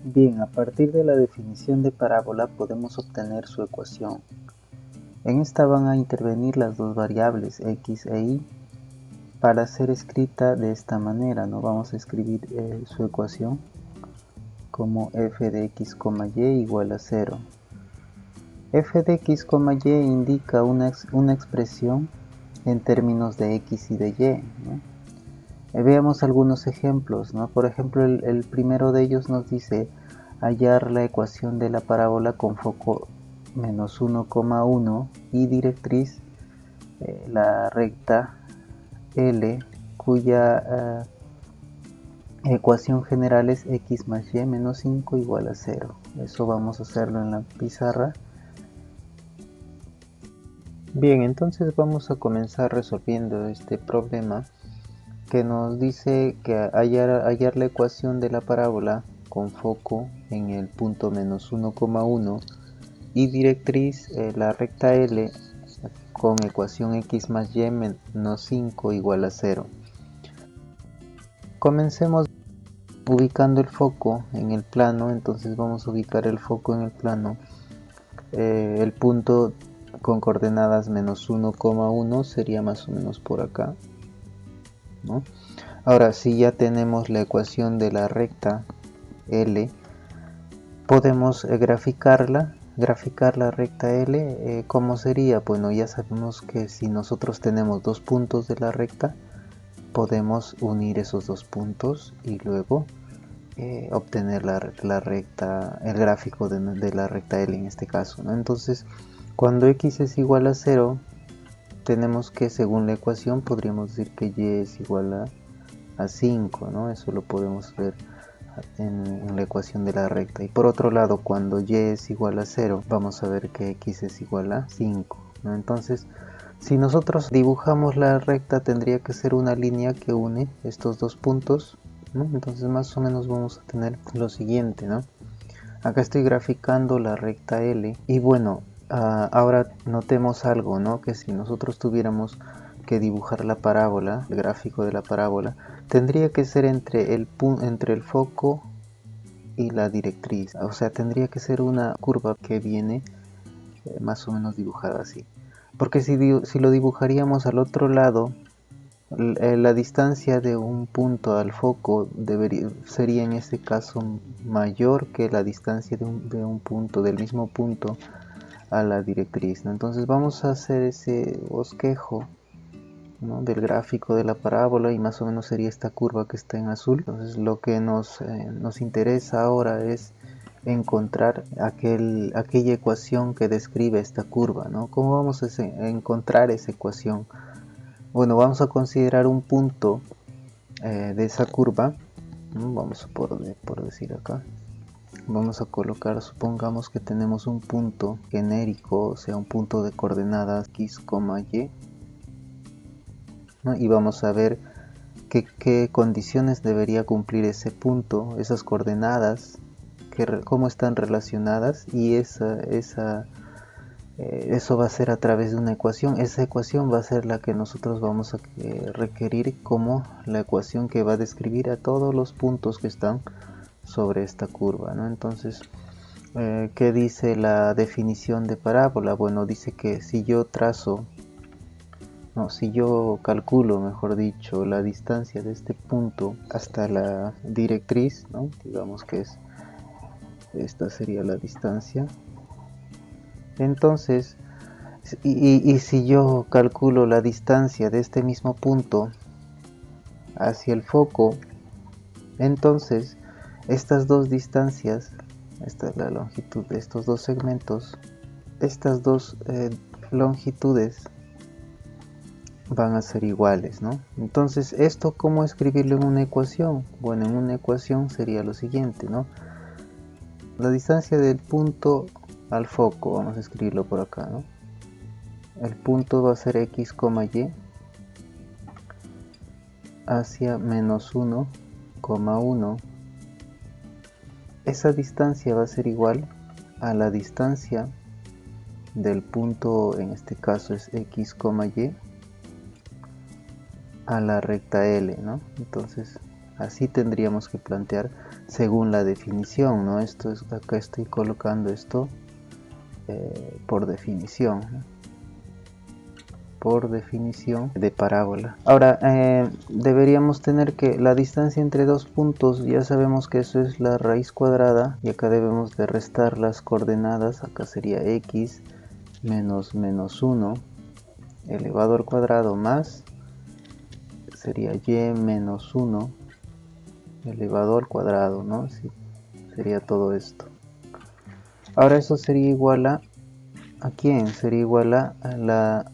Bien, a partir de la definición de parábola podemos obtener su ecuación. En esta van a intervenir las dos variables x e y para ser escrita de esta manera, ¿no? Vamos a escribir su ecuación como f de x, y igual a 0. F de x, y indica una expresión en términos de x y de y, ¿no? Veamos algunos ejemplos, ¿no? Por ejemplo, el primero de ellos nos dice hallar la ecuación de la parábola con foco menos 1,1 y directriz la recta L, cuya ecuación general es x más y menos 5 igual a 0. Eso vamos a hacerlo en la pizarra. Bien, entonces vamos a comenzar resolviendo este problema que nos dice que hallar la ecuación de la parábola con foco en el punto menos 1,1 y directriz la recta L con ecuación x más y menos 5 igual a 0. Comencemos ubicando el foco en el plano, entonces vamos a ubicar el foco en el plano. El punto con coordenadas menos 1,1 sería más o menos por acá, ¿no? Ahora, si ya tenemos la ecuación de la recta L, podemos graficar la recta L. ¿Cómo sería? Bueno, ya sabemos que si nosotros tenemos dos puntos de la recta, podemos unir esos dos puntos y luego obtener la recta, el gráfico de la recta L en este caso, ¿no? Entonces, cuando x es igual a 0, tenemos que, según la ecuación, podríamos decir que y es igual a 5, ¿no? Eso lo podemos ver en la ecuación de la recta. Y por otro lado, cuando y es igual a 0, vamos a ver que x es igual a 5, ¿no? Entonces, si nosotros dibujamos la recta, tendría que ser una línea que une estos dos puntos, ¿no? Entonces más o menos vamos a tener lo siguiente, ¿no? Acá estoy graficando la recta L y bueno, ahora notemos algo, ¿no? Que si nosotros tuviéramos que dibujar la parábola, el gráfico de la parábola, tendría que ser entre el foco y la directriz, o sea, tendría que ser una curva que viene más o menos dibujada así, porque si lo dibujaríamos al otro lado, la distancia de un punto al foco sería en este caso mayor que la distancia de un punto, del mismo punto a la directriz, ¿no? Entonces vamos a hacer ese bosquejo, ¿no?, del gráfico de la parábola, y más o menos sería esta curva que está en azul. Entonces lo que nos interesa ahora es encontrar aquella ecuación que describe esta curva, ¿no? ¿Cómo vamos a encontrar esa ecuación? Bueno, vamos a considerar un punto de esa curva, ¿no? Vamos a por decir acá, vamos a colocar, supongamos que tenemos un punto genérico, o sea, un punto de coordenadas x, y, ¿no? Y vamos a ver qué condiciones debería cumplir ese punto, esas coordenadas, cómo están relacionadas, y eso va a ser a través de una ecuación. Esa ecuación va a ser la que nosotros vamos a requerir como la ecuación que va a describir a todos los puntos que están sobre esta curva, ¿no? Entonces, ¿qué dice la definición de parábola? Bueno, dice que si yo calculo, mejor dicho, la distancia de este punto hasta la directriz, ¿no? Digamos que esta sería la distancia. Entonces, y si yo calculo la distancia de este mismo punto hacia el foco, entonces estas dos distancias, esta es la longitud de estos dos segmentos, estas dos longitudes van a ser iguales, ¿no? Entonces, ¿esto cómo escribirlo en una ecuación? Bueno, en una ecuación sería lo siguiente, ¿no? La distancia del punto al foco, vamos a escribirlo por acá, ¿no? El punto va a ser x, y hacia menos 1,1. Esa distancia va a ser igual a la distancia del punto, en este caso es x, y, a la recta L, ¿no? Entonces así tendríamos que plantear. según la definición, ¿no? Esto es, acá estoy colocando esto por definición, ¿no? Por definición de parábola. Ahora deberíamos tener que la distancia entre dos puntos, ya sabemos que eso es la raíz cuadrada, y acá debemos de restar las coordenadas. Acá sería x menos 1 elevado al cuadrado más sería y menos 1 elevado al cuadrado, ¿no? Sí, sería todo esto. Ahora eso sería igual ¿a quién? Sería igual a la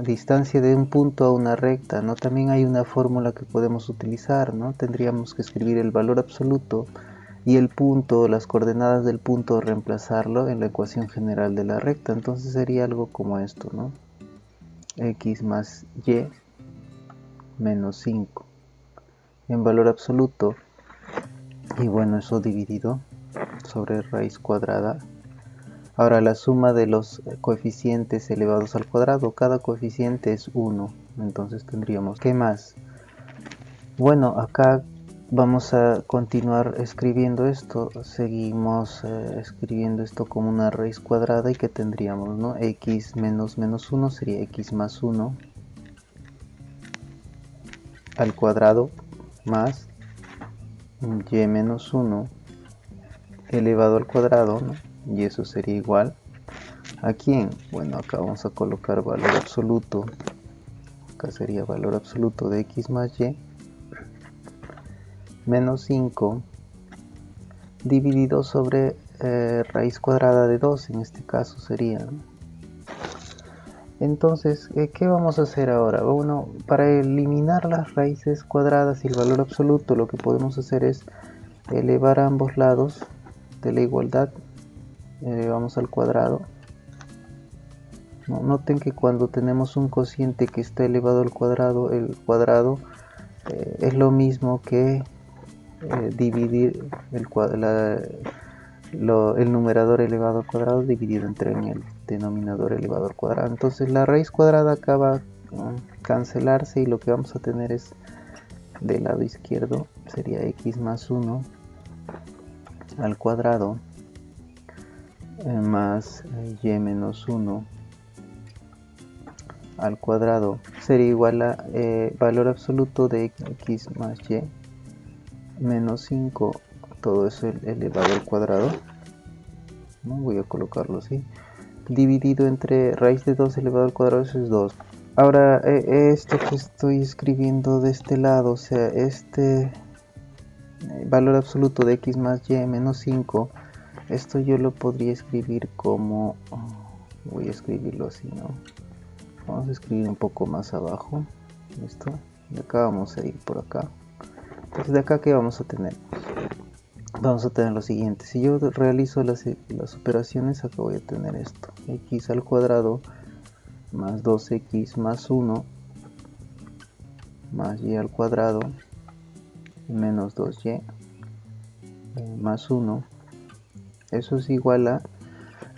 distancia de un punto a una recta, ¿no? También hay una fórmula que podemos utilizar, ¿no? Tendríamos que escribir el valor absoluto y el punto, las coordenadas del punto, reemplazarlo en la ecuación general de la recta. Entonces sería algo como esto, ¿no? X más y menos 5 en valor absoluto, y bueno, eso dividido sobre raíz cuadrada. Ahora la suma de los coeficientes elevados al cuadrado, cada coeficiente es 1, entonces tendríamos, ¿qué más? Bueno, acá vamos a continuar escribiendo esto, seguimos escribiendo esto como una raíz cuadrada, y que tendríamos, ¿no? X menos 1 sería x más 1 al cuadrado más y menos 1 elevado al cuadrado, ¿no? Y eso sería igual ¿a quién? Bueno, acá vamos a colocar valor absoluto, acá sería valor absoluto de x más y menos 5 dividido sobre raíz cuadrada de 2, en este caso sería, ¿no? Entonces, ¿qué vamos a hacer ahora? Bueno, para eliminar las raíces cuadradas y el valor absoluto, lo que podemos hacer es elevar a ambos lados de la igualdad, elevamos al cuadrado. Noten que cuando tenemos un cociente que está elevado al cuadrado, el cuadrado es lo mismo que dividir el numerador elevado al cuadrado dividido entre en el denominador elevado al cuadrado. Entonces la raíz cuadrada acaba a cancelarse, y lo que vamos a tener es del lado izquierdo sería x más 1 al cuadrado más y menos 1 al cuadrado sería igual a valor absoluto de x más y menos 5, todo eso elevado al cuadrado, ¿no? Voy a colocarlo así, dividido entre raíz de 2 elevado al cuadrado, eso es 2. Ahora esto que estoy escribiendo de este lado, o sea, este valor absoluto de x más y menos 5, esto yo lo podría escribir como, voy a escribirlo así, ¿no? Vamos a escribir un poco más abajo, esto, y acá vamos a ir por acá. Entonces de acá, ¿qué vamos a tener? Vamos a tener lo siguiente: si yo realizo las operaciones, acá voy a tener esto, x al cuadrado más 2x más 1 más y al cuadrado menos 2y más 1, eso es igual a,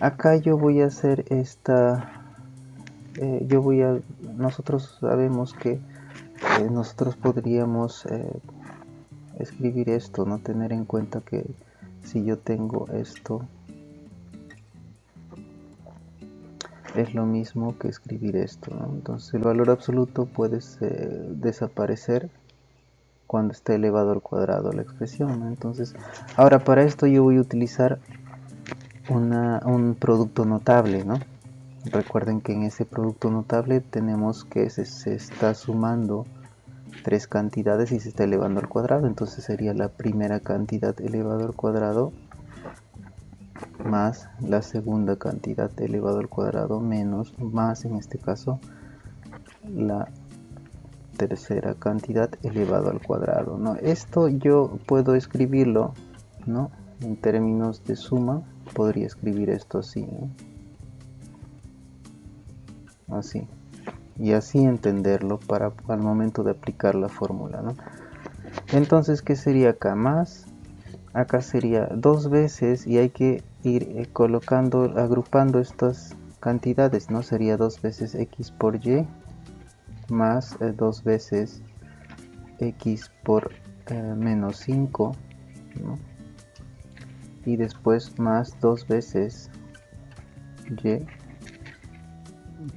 acá yo voy a hacer esta, nosotros sabemos que nosotros podríamos escribir esto, no tener en cuenta que si yo tengo esto es lo mismo que escribir esto, ¿no? Entonces el valor absoluto puede desaparecer cuando esté elevado al cuadrado la expresión, ¿no? Entonces ahora para esto yo voy a utilizar un producto notable, ¿no? Recuerden que en ese producto notable tenemos que se está sumando tres cantidades y se está elevando al cuadrado, entonces sería la primera cantidad elevado al cuadrado más la segunda cantidad elevado al cuadrado menos, más en este caso la tercera cantidad elevado al cuadrado, ¿no? Esto yo puedo escribirlo, ¿no? En términos de suma podría escribir esto así, ¿no? Así, y así entenderlo para al momento de aplicar la fórmula, ¿no? Entonces, ¿qué sería acá? Más, acá sería dos veces, y hay que ir colocando, agrupando estas cantidades, ¿no? Sería dos veces x por y más dos veces x por menos 5 ¿no? Y después más 2 veces y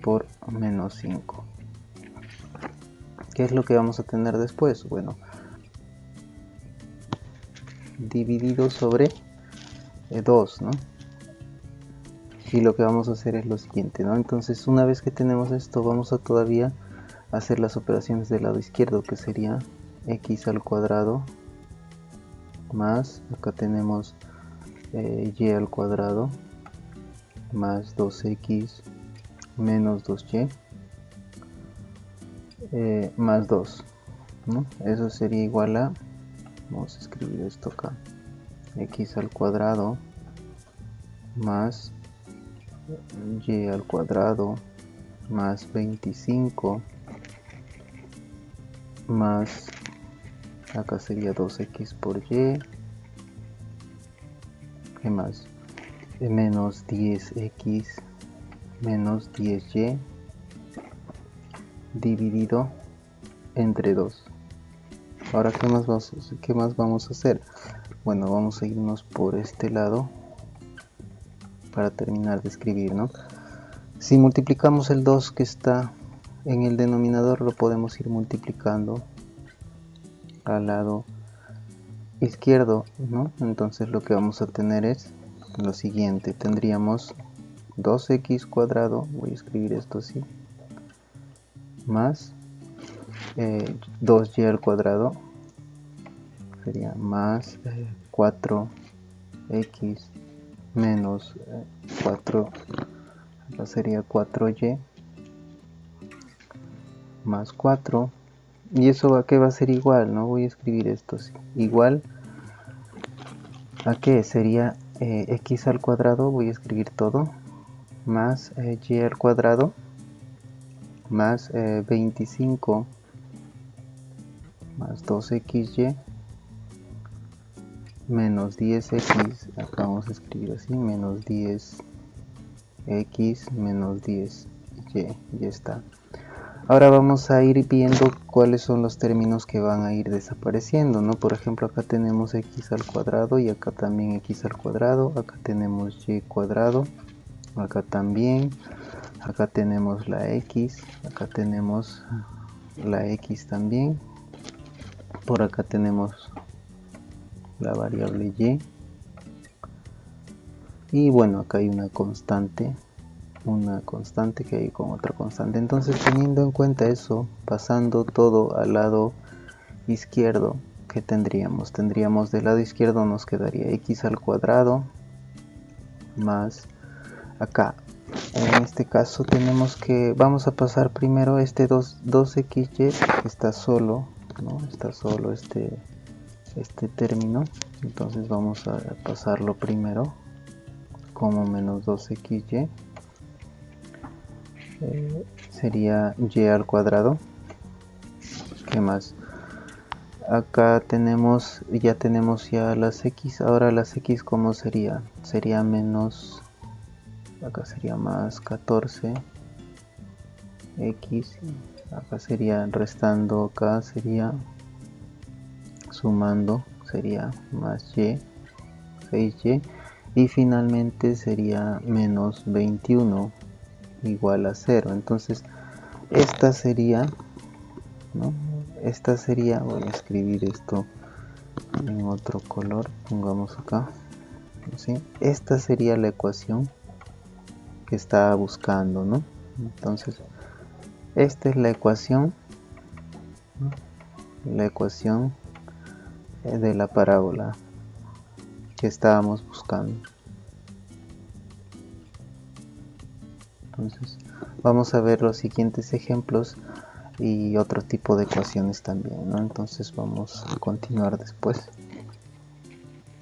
por menos 5. ¿Qué es lo que vamos a tener después? Bueno, dividido sobre 2, ¿no? Y lo que vamos a hacer es lo siguiente, ¿no? Entonces, una vez que tenemos esto, vamos a todavía hacer las operaciones del lado izquierdo, que sería x al cuadrado más, acá tenemos y al cuadrado más 2x menos 2y más 2, ¿no? Eso sería igual a, vamos a escribir esto acá, x al cuadrado más y al cuadrado más 25 más, acá sería 2x por y, ¿qué más? Menos 10x menos 10y dividido entre 2. Ahora, ¿qué más vamos a hacer? Bueno, vamos a irnos por este lado para terminar de escribir, ¿no? Si multiplicamos el 2 que está en el denominador, lo podemos ir multiplicando al lado izquierdo, ¿no? Entonces lo que vamos a tener es lo siguiente. Tendríamos 2x cuadrado, voy a escribir esto así, más 2y al cuadrado, sería más 4x menos 4, acá sería 4y más 4, y eso a qué va a ser igual, ¿no? Voy a escribir esto así, igual a qué sería x al cuadrado, voy a escribir todo, más y al cuadrado más 25 más 2xy menos 10x, acá vamos a escribir así, menos 10x menos 10y, ya está. Ahora vamos a ir viendo cuáles son los términos que van a ir desapareciendo, ¿no? Por ejemplo, acá tenemos x al cuadrado y acá también x al cuadrado, acá tenemos y cuadrado, acá también, acá tenemos la x, acá tenemos la x también, por acá tenemos la variable y bueno, acá hay una constante que hay con otra constante. Entonces, teniendo en cuenta eso, pasando todo al lado izquierdo, ¿qué tendríamos? Tendríamos del lado izquierdo, nos quedaría x al cuadrado más, acá en este caso tenemos que, vamos a pasar primero este 2xy que está solo, ¿no? Está solo este término, entonces vamos a pasarlo primero como menos 2xy, sería y al cuadrado. ¿Qué más? Acá ya tenemos las x, ahora las x ¿cómo sería? Sería menos, acá sería más 14x, acá sería restando, acá sería sumando, sería más y, 6y, y finalmente sería menos 21 igual a 0. Entonces esta sería, ¿no? Esta sería, voy a escribir esto en otro color, pongamos acá, ¿sí? Esta sería la ecuación que estaba buscando, ¿no? Entonces esta es la ecuación, ¿no? La ecuación de la parábola que estábamos buscando. Entonces vamos a ver los siguientes ejemplos y otro tipo de ecuaciones también, ¿no? Entonces vamos a continuar después.